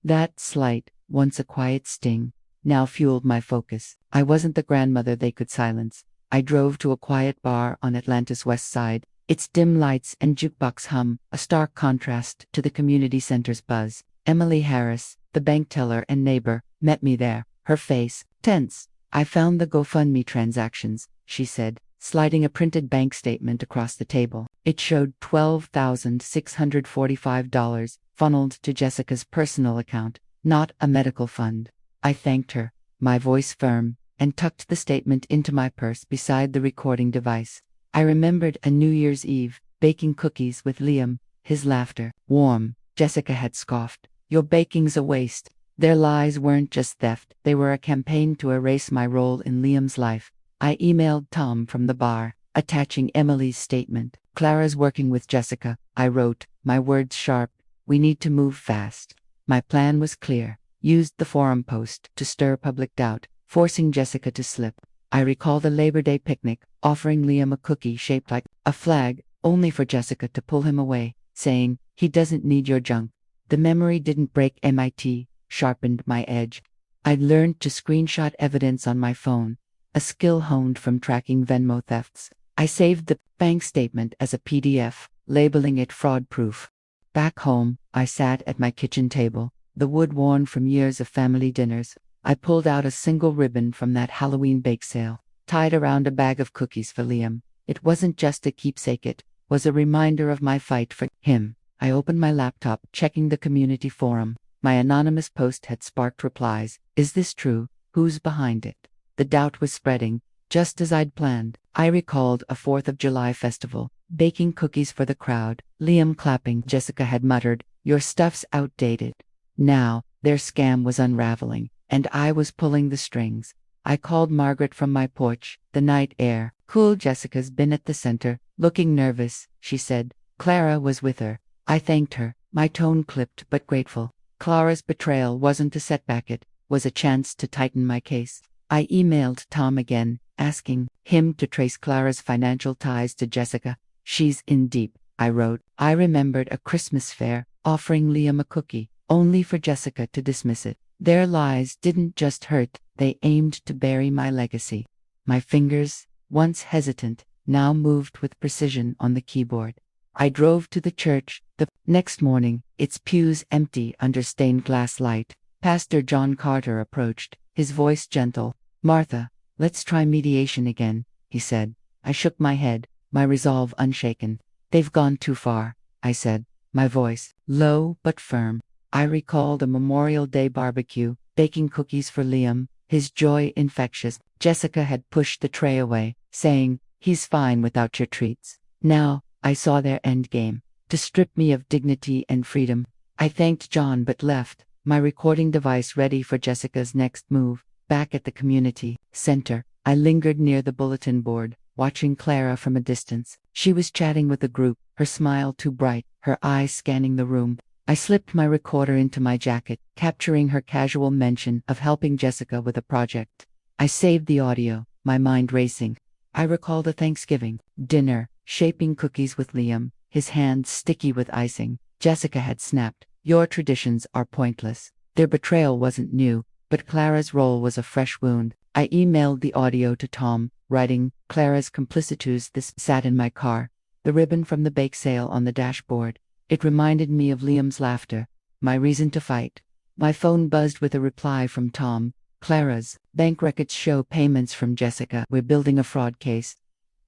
That slight, once a quiet sting, now fueled my focus. I wasn't the grandmother they could silence. I drove to a quiet bar on Atlanta's west side, its dim lights and jukebox hum, a stark contrast to the community center's buzz. Emily Harris, the bank teller and neighbor, met me there, her face tense. "I found the GoFundMe transactions," she said, sliding a printed bank statement across the table. It showed $12,645 funneled to Jessica's personal account, not a medical fund. I thanked her, my voice firm, and tucked the statement into my purse beside the recording device. I remembered a New Year's Eve, baking cookies with Liam, his laughter warm. Jessica had scoffed, "Your baking's a waste." Their lies weren't just theft, they were a campaign to erase my role in Liam's life. I emailed Tom from the bar, attaching Emily's statement. "Clara's working with Jessica," I wrote, my words sharp. "We need to move fast." My plan was clear. Used the forum post to stir public doubt, forcing Jessica to slip. I recall the Labor Day picnic, offering Liam a cookie shaped like a flag, only for Jessica to pull him away, saying, "He doesn't need your junk." The memory didn't break MIT, sharpened my edge. I'd learned to screenshot evidence on my phone, a skill honed from tracking Venmo thefts. I saved the bank statement as a PDF, labeling it fraud-proof. Back home, I sat at my kitchen table, the wood worn from years of family dinners. I pulled out a single ribbon from that Halloween bake sale, tied around a bag of cookies for Liam. It wasn't just a keepsake, it was a reminder of my fight for him. I opened my laptop, checking the community forum. My anonymous post had sparked replies. Is this true? Who's behind it? The doubt was spreading, just as I'd planned. I recalled a 4th of July festival, baking cookies for the crowd, Liam clapping. Jessica had muttered, "Your stuff's outdated." Now, their scam was unraveling, and I was pulling the strings. I called Margaret from my porch, the night air. Cool. Jessica's been at the center, looking nervous, she said. Clara was with her. I thanked her, my tone clipped but grateful. Clara's betrayal wasn't a setback, it was a chance to tighten my case. I emailed Tom again, asking him to trace Clara's financial ties to Jessica. She's in deep, I wrote. I remembered a Christmas fair, offering Liam a cookie, only for Jessica to dismiss it. Their lies didn't just hurt, they aimed to bury my legacy. My fingers, once hesitant, now moved with precision on the keyboard. I drove to the church. The next morning, its pews empty under stained glass light. Pastor John Carter approached, his voice gentle. "Martha, let's try mediation again," he said. I shook my head, my resolve unshaken. "They've gone too far," I said, my voice low but firm. I recalled a Memorial Day barbecue, baking cookies for Liam, his joy infectious. Jessica had pushed the tray away, saying, "He's fine without your treats." Now, I saw their endgame, to strip me of dignity and freedom. I thanked John but left, my recording device ready for Jessica's next move. Back at the community center, I lingered near the bulletin board, watching Clara from a distance. She was chatting with the group, her smile too bright, her eyes scanning the room. I slipped my recorder into my jacket, capturing her casual mention of helping Jessica with a project. I saved the audio, my mind racing. I recalled a Thanksgiving dinner, shaping cookies with Liam, his hands sticky with icing. Jessica had snapped, "Your traditions are pointless." Their betrayal wasn't new, but Clara's role was a fresh wound. I emailed the audio to Tom, writing, "Clara's complicitous." This sat in my car, the ribbon from the bake sale on the dashboard. It reminded me of Liam's laughter, my reason to fight. My phone buzzed with a reply from Tom. "Clara's bank records show payments from Jessica. We're building a fraud case."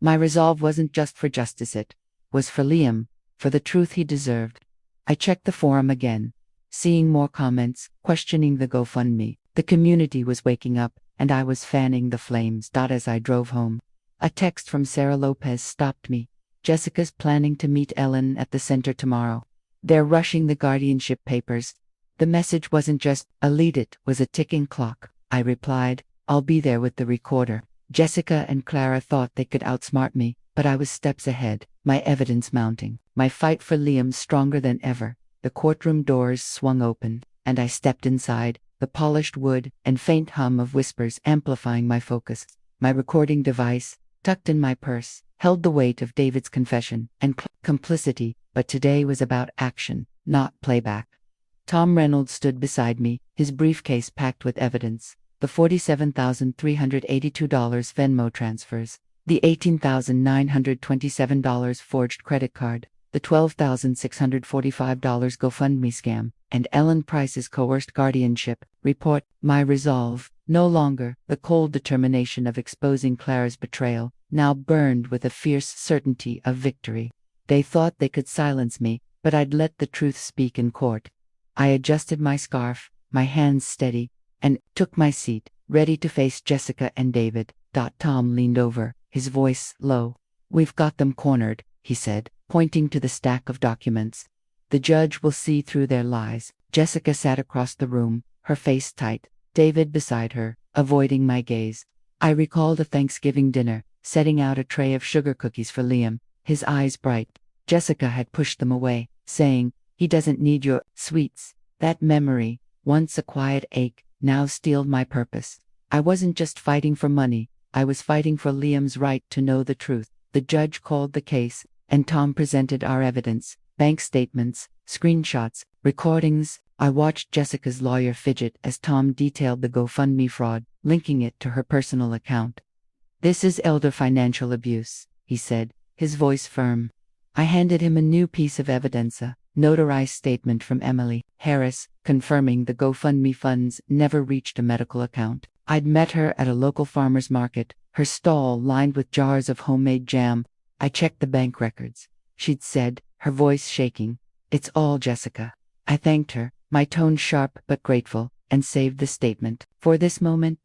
My resolve wasn't just for justice, it was for Liam, for the truth he deserved. I checked the forum again, seeing more comments, questioning the GoFundMe. The community was waking up, and I was fanning the flames. As I drove home, a text from Sarah Lopez stopped me. "Jessica's planning to meet Ellen at the center tomorrow. They're rushing the guardianship papers." The message wasn't just a lead, it was a ticking clock. I replied, "I'll be there with the recorder." Jessica and Clara thought they could outsmart me, but I was steps ahead, my evidence mounting, my fight for Liam stronger than ever. The courtroom doors swung open, and I stepped inside, the polished wood and faint hum of whispers amplifying my focus. My recording device, tucked in my purse, held the weight of David's confession and complicity, but today was about action, not playback. Tom Reynolds stood beside me, his briefcase packed with evidence. The $47,382 Venmo transfers, the $18,927 forged credit card, the $12,645 GoFundMe scam, and Ellen Price's coerced guardianship report. My resolve, no longer the cold determination of exposing Clara's betrayal, now burned with a fierce certainty of victory. They thought they could silence me, but I'd let the truth speak in court. I adjusted my scarf, my hands steady, and took my seat, ready to face Jessica and David. Tom leaned over, his voice low. "We've got them cornered," he said, pointing to the stack of documents. "The judge will see through their lies." Jessica sat across the room, her face tight, David beside her, avoiding my gaze. I recalled a Thanksgiving dinner, setting out a tray of sugar cookies for Liam, his eyes bright. Jessica had pushed them away, saying, "He doesn't need your sweets." That memory, once a quiet ache, now steeled my purpose. I wasn't just fighting for money, I was fighting for Liam's right to know the truth. The judge called the case, and Tom presented our evidence, bank statements, screenshots, recordings. I watched Jessica's lawyer fidget as Tom detailed the GoFundMe fraud, linking it to her personal account. "This is elder financial abuse," he said, his voice firm. I handed him a new piece of evidence, a notarized statement from Emily Harris, confirming the GoFundMe funds never reached a medical account. I'd met her at a local farmer's market, her stall lined with jars of homemade jam. I checked the bank records. She'd said, her voice shaking, "It's all Jessica." I thanked her, my tone sharp but grateful, and saved the statement. For this moment.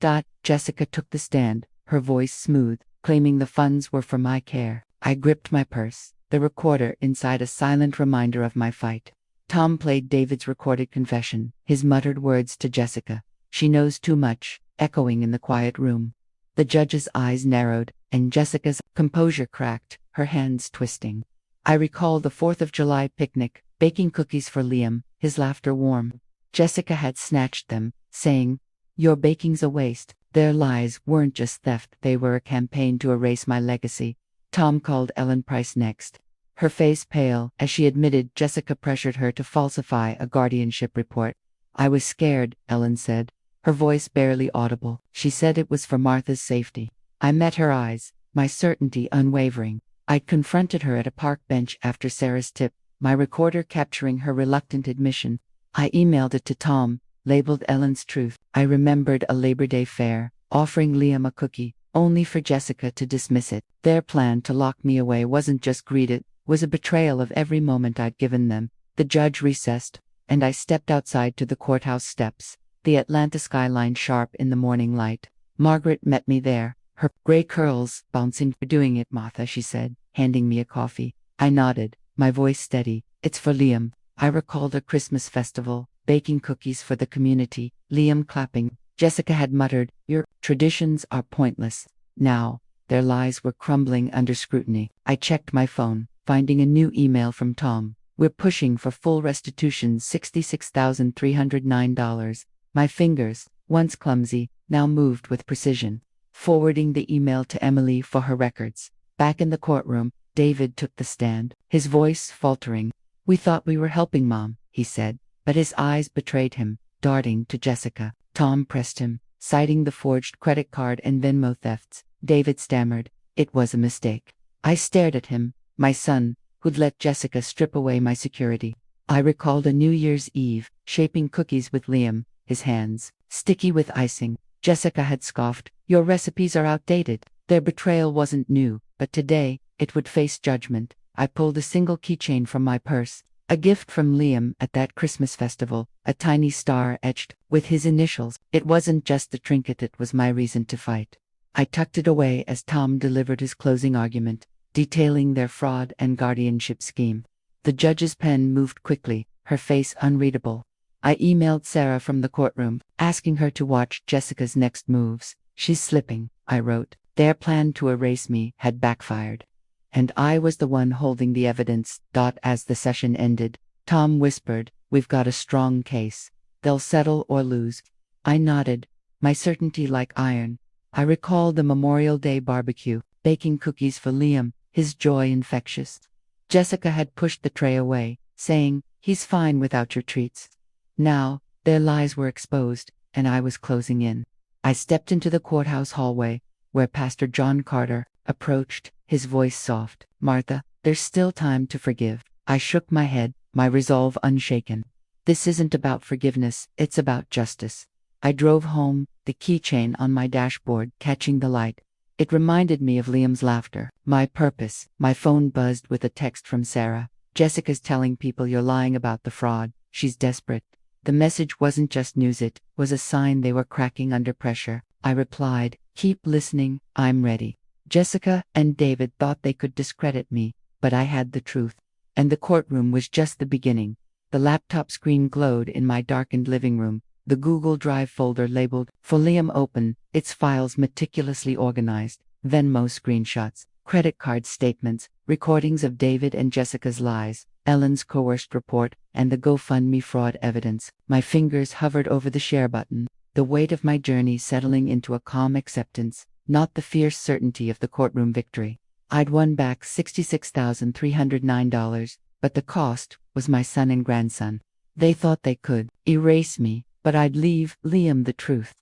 Jessica took the stand, her voice smooth, claiming the funds were for my care. I gripped my purse, the recorder inside a silent reminder of my fight. Tom played David's recorded confession, his muttered words to Jessica. "She knows too much," echoing in the quiet room. The judge's eyes narrowed, and Jessica's composure cracked, her hands twisting. I recall the 4th of July picnic, baking cookies for Liam, his laughter warm. Jessica had snatched them, saying, "Your baking's a waste." Their lies weren't just theft, they were a campaign to erase my legacy. Tom called Ellen Price next. Her face pale, as she admitted Jessica pressured her to falsify a guardianship report. "I was scared," Ellen said, her voice barely audible. She said it was for Martha's safety. I met her eyes, my certainty unwavering. I'd confronted her at a park bench after Sarah's tip, my recorder capturing her reluctant admission. I emailed it to Tom, labeled Ellen's truth. I remembered a Labor Day fair, offering Liam a cookie, only for Jessica to dismiss it. Their plan to lock me away wasn't just greed, it was a betrayal of every moment I'd given them. The judge recessed, and I stepped outside to the courthouse steps, the Atlanta skyline sharp in the morning light. Margaret met me there, her gray curls bouncing. "For doing it, Martha," she said, handing me a coffee. I nodded, my voice steady. "It's for Liam." I recalled a Christmas festival, baking cookies for the community, Liam clapping. Jessica had muttered, "Your traditions are pointless." Now, their lies were crumbling under scrutiny. I checked my phone, finding a new email from Tom. "We're pushing for full restitution, $66,309. My fingers, once clumsy, now moved with precision. Forwarding the email to Emily for her records. Back in the courtroom, David took the stand, his voice faltering. "We thought we were helping, Mom," he said, but his eyes betrayed him, darting to Jessica. Tom pressed him, citing the forged credit card and Venmo thefts. David stammered, "It was a mistake." I stared at him, my son, who'd let Jessica strip away my security. I recalled a New Year's Eve, shaping cookies with Liam, his hands sticky with icing. Jessica had scoffed, "Your recipes are outdated." Their betrayal wasn't new, but today, it would face judgment. I pulled a single keychain from my purse, a gift from Liam at that Christmas festival, a tiny star etched with his initials. It wasn't just a trinket, it was my reason to fight. I tucked it away as Tom delivered his closing argument, detailing their fraud and guardianship scheme. The judge's pen moved quickly, her face unreadable. I emailed Sarah from the courtroom, asking her to watch Jessica's next moves. "She's slipping," I wrote. Their plan to erase me had backfired. And I was the one holding the evidence. As the session ended, Tom whispered, "We've got a strong case. They'll settle or lose." I nodded, my certainty like iron. I recalled the Memorial Day barbecue, baking cookies for Liam, his joy infectious. Jessica had pushed the tray away, saying, "He's fine without your treats." Now, their lies were exposed, and I was closing in. I stepped into the courthouse hallway, where Pastor John Carter approached, his voice soft. "Martha, there's still time to forgive." I shook my head, my resolve unshaken. "This isn't about forgiveness, it's about justice." I drove home, the keychain on my dashboard catching the light. It reminded me of Liam's laughter. My purpose. My phone buzzed with a text from Sarah. "Jessica's telling people you're lying about the fraud. She's desperate." The message wasn't just news, it was a sign they were cracking under pressure. I replied, "Keep listening, I'm ready." Jessica and David thought they could discredit me, but I had the truth. And the courtroom was just the beginning. The laptop screen glowed in my darkened living room, the Google Drive folder labeled "For Liam" open, its files meticulously organized, Venmo screenshots, credit card statements, recordings of David and Jessica's lies, Ellen's coerced report, and the GoFundMe fraud evidence. My fingers hovered over the share button, the weight of my journey settling into a calm acceptance, not the fierce certainty of the courtroom victory. I'd won back $66,309, but the cost was my son and grandson. They thought they could erase me, but I'd leave Liam the truth.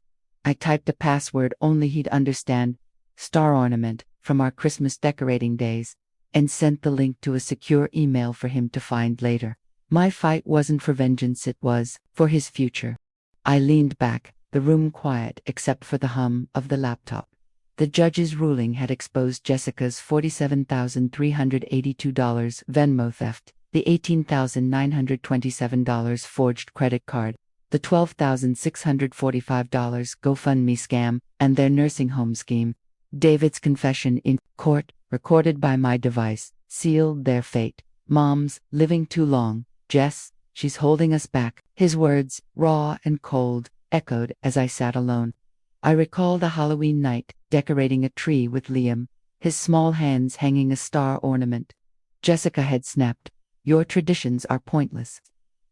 I typed a password only he'd understand, star ornament, from our Christmas decorating days, and sent the link to a secure email for him to find later. My fight wasn't for vengeance, it was for his future. I leaned back, the room quiet except for the hum of the laptop. The judge's ruling had exposed Jessica's $47,382 Venmo theft, the $18,927 forged credit card, the $12,645 GoFundMe scam, and their nursing home scheme. David's confession in court, recorded by my device, sealed their fate. Mom's living too long. Jess, she's holding us back. His words, raw and cold, echoed as I sat alone. I recall the Halloween night, decorating a tree with Liam, his small hands hanging a star ornament. Jessica had snapped, "Your traditions are pointless."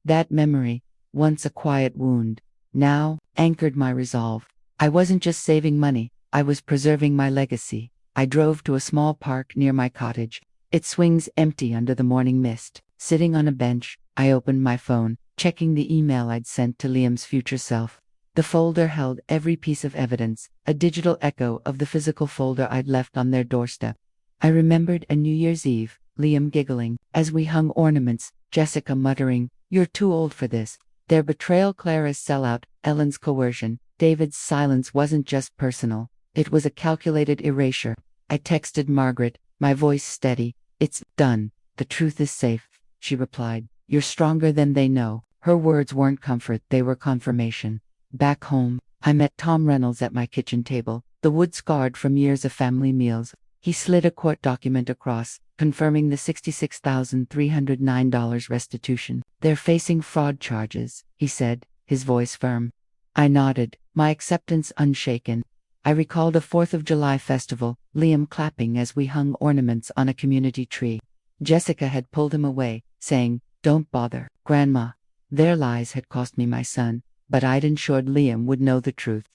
That memory, once a quiet wound, now anchored my resolve. I wasn't just saving money, I was preserving my legacy. I drove to a small park near my cottage. It swings empty under the morning mist. Sitting on a bench, I opened my phone, checking the email I'd sent to Liam's future self. The folder held every piece of evidence, a digital echo of the physical folder I'd left on their doorstep. I remembered a New Year's Eve, Liam giggling as we hung ornaments, Jessica muttering, "You're too old for this." Their betrayal, Clara's sellout, Ellen's coercion. David's silence wasn't just personal, it was a calculated erasure. I texted Margaret, my voice steady. "It's done. The truth is safe," she replied. "You're stronger than they know." Her words weren't comfort, they were confirmation. Back home, I met Tom Reynolds at my kitchen table, the wood scarred from years of family meals. He slid a court document across, confirming the $66,309 restitution. "They're facing fraud charges," he said, his voice firm. I nodded, my acceptance unshaken. I recalled a 4th of July festival, Liam clapping as we hung ornaments on a community tree. Jessica had pulled him away, saying, "Don't bother, Grandma." Their lies had cost me my son, but I'd ensured Liam would know the truth.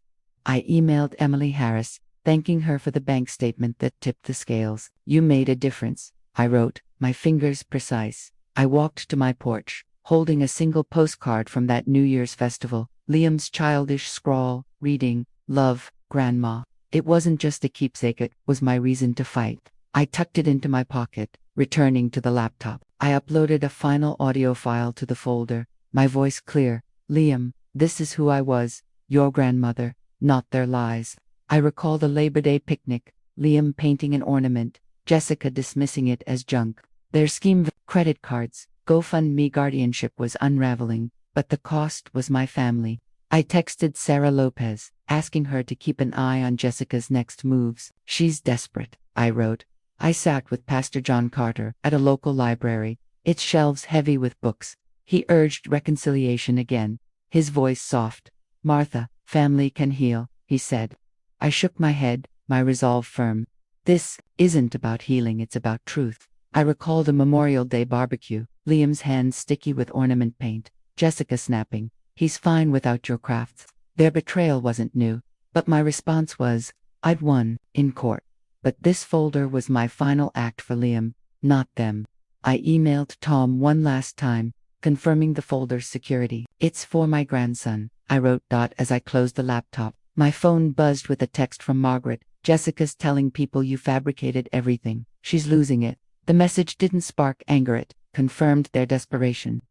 I emailed Emily Harris, thanking her for the bank statement that tipped the scales. "You made a difference," I wrote, my fingers precise. I walked to my porch, holding a single postcard from that New Year's festival, Liam's childish scrawl, reading, "Love, Grandma." It wasn't just a keepsake, it was my reason to fight. I tucked it into my pocket, returning to the laptop. I uploaded a final audio file to the folder, my voice clear. "Liam, this is who I was, your grandmother, not their lies." I recall the Labor Day picnic, Liam painting an ornament, Jessica dismissing it as junk. Their scheme of credit cards, GoFundMe guardianship was unraveling, but the cost was my family. I texted Sarah Lopez, asking her to keep an eye on Jessica's next moves. "She's desperate," I wrote. I sat with Pastor John Carter at a local library, its shelves heavy with books. He urged reconciliation again, his voice soft. "Martha, family can heal," he said. I shook my head, my resolve firm. This isn't about healing, it's about truth. I recalled a Memorial Day barbecue, Liam's hands sticky with ornament paint, Jessica snapping, "He's fine without your crafts." Their betrayal wasn't new, but my response was, I'd won, in court. But this folder was my final act for Liam, not them. I emailed Tom one last time, confirming the folder's security. "It's for my grandson," I wrote. As I closed the laptop, my phone buzzed with a text from Margaret. "Jessica's telling people you fabricated everything. She's losing it." The message didn't spark anger, it confirmed their desperation.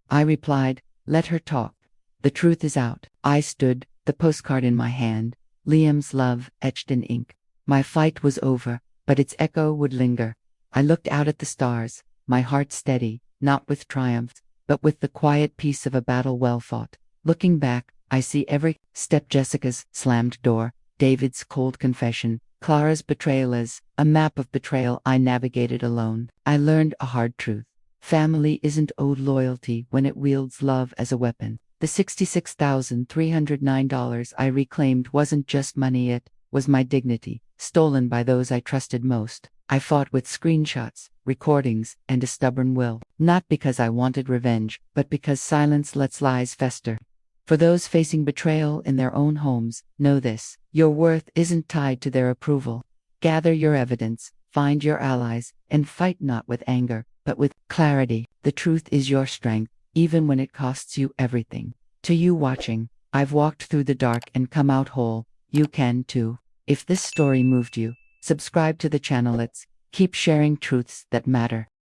I replied, "Let her talk. The truth is out." I stood, the postcard in my hand, Liam's love etched in ink. My fight was over, but its echo would linger. I looked out at the stars, my heart steady, not with triumph, but with the quiet peace of a battle well fought. Looking back, I see every step, Jessica's slammed door, David's cold confession, Clara's betrayal as a map of betrayal I navigated alone. I learned a hard truth. Family isn't owed loyalty when it wields love as a weapon. The $66,309 I reclaimed wasn't just money, it was my dignity, stolen by those I trusted most. I fought with screenshots, recordings, and a stubborn will, not because I wanted revenge, but because silence lets lies fester. For those facing betrayal in their own homes, know this: your worth isn't tied to their approval. Gather your evidence, find your allies, and fight not with anger, but with clarity. The truth is your strength, even when it costs you everything. To you watching, I've walked through the dark and come out whole. You can too. If this story moved you, subscribe to the channel. Let's keep sharing truths that matter.